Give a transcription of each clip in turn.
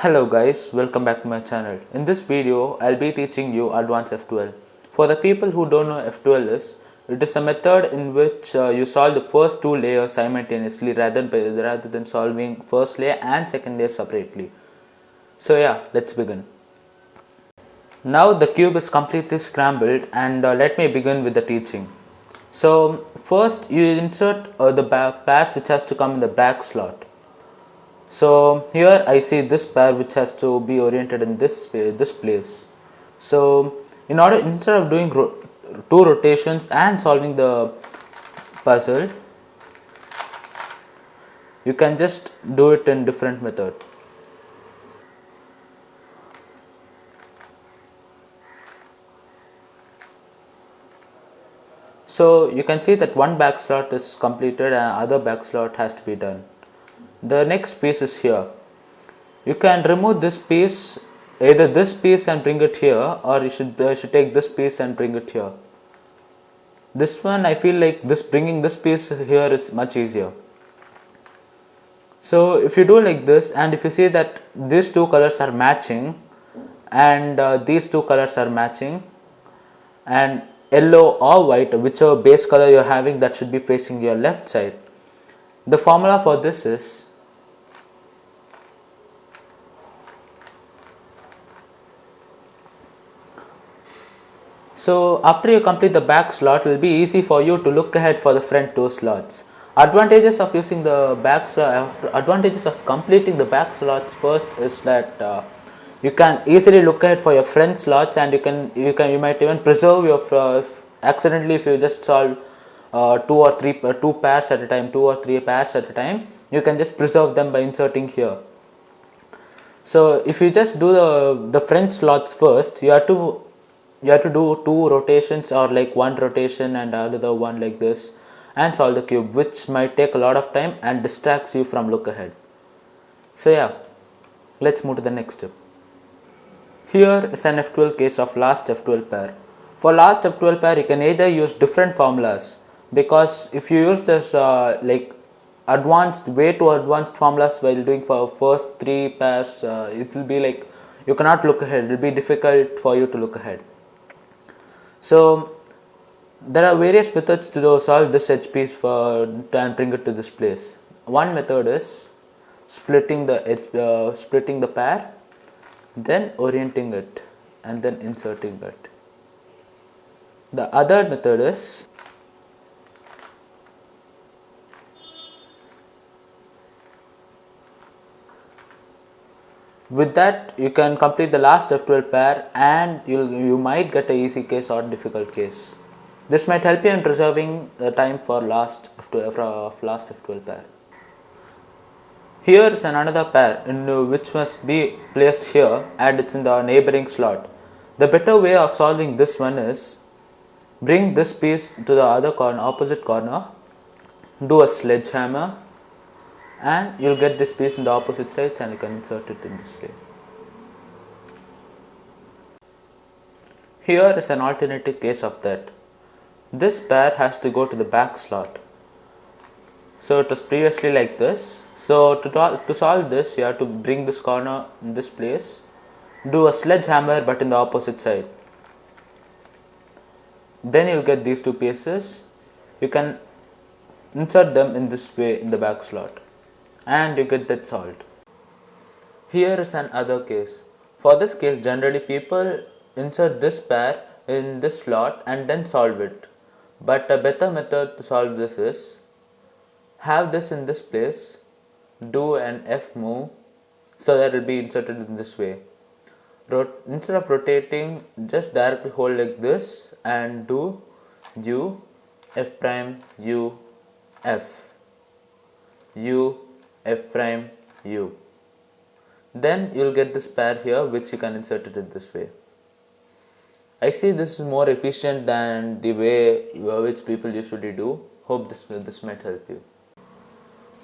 Hello guys, welcome back to my channel. In this video, I'll be teaching you advanced F2L. For the people who don't know F2L is, it is a method in which you solve the first two layers simultaneously rather than solving first layer and second layer separately. So yeah, let's begin. Now the cube is completely scrambled and let me begin with the teaching. So first you insert the pairs which has to come in the back slot. So here I see this pair which has to be oriented in this place. So instead of doing two rotations and solving the puzzle, you can just do it in different method. So you can see that one back slot is completed and other back slot has to be done. The next piece is here. You can remove this piece, either this piece and bring it here, or you should take this piece and bring it here. This one I feel like bringing this piece here is much easier. So if you do like this, and if you see that these two colors are matching and these two colors are matching, and yellow or white, whichever base color you are having, that should be facing your left side. The formula for this is so after you complete the back slot, it will be easy for you to look ahead for the front two slots. Advantages of using the back slot, advantages of completing the back slots first is that you can easily look ahead for your front slots, and you might even preserve your accidentally if you just solve two pairs at a time, two or three pairs at a time, you can just preserve them by inserting here. So if you just do the front slots first, you have to do two rotations, or like one rotation and another one like this, and solve the cube, which might take a lot of time and distracts you from look ahead. So yeah, let's move to the next step. Here is an F2L case of last F2L pair. For last F2L pair, you can either use different formulas, because if you use this like way too advanced formulas while doing for first three pairs, it will be like you cannot look ahead. It will be difficult for you to look ahead. So there are various methods to solve this edge piece and bring it to this place. One method is splitting the pair, then orienting it, and then inserting it. The other method is with that you can complete the last F2L pair, and you might get a easy case or difficult case. This might help you in preserving the time for last F2L pair. Here is another pair which must be placed here, and it's in the neighboring slot. The better way of solving this one is bring this piece to the other corner, opposite corner, do a sledgehammer, and you'll get this piece in the opposite sides, and you can insert it in this way. Here is an alternative case of that. This pair has to go to the back slot. So it was previously like this. So to solve this, you have to bring this corner in this place, do a sledgehammer but in the opposite side. Then you'll get these two pieces. You can insert them in this way in the back slot, and you get that solved. Here is another case. For this case, generally people insert this pair in this slot and then solve it. But a better method to solve this is have this in this place, do an F move, so that it will be inserted in this way. Instead of rotating, just directly hold like this and do U, F prime, U, F, U, F prime, U. Then you will get this pair here, which you can insert it in this way. I see this is more efficient than the way which people usually do. Hope this might help you.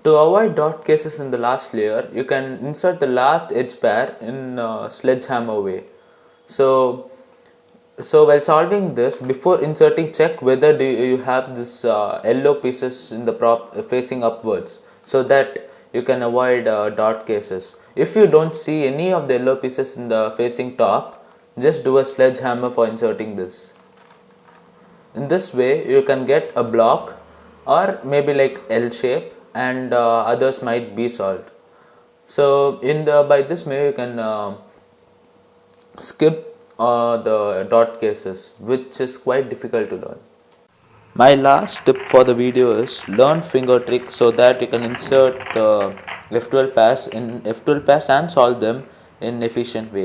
To avoid dot cases in the last layer, you can insert the last edge pair in a sledgehammer way. So while solving this, before inserting, check whether you have this yellow pieces in the prop facing upwards, so that you can avoid dot cases. If you don't see any of the yellow pieces in the facing top, just do a sledgehammer for inserting this. In this way you can get a block or maybe like L shape, and others might be solved. So by this way you can skip the dot cases, which is quite difficult to learn. My last tip for the video is learn finger tricks so that you can insert the F2L pairs and solve them in efficient way.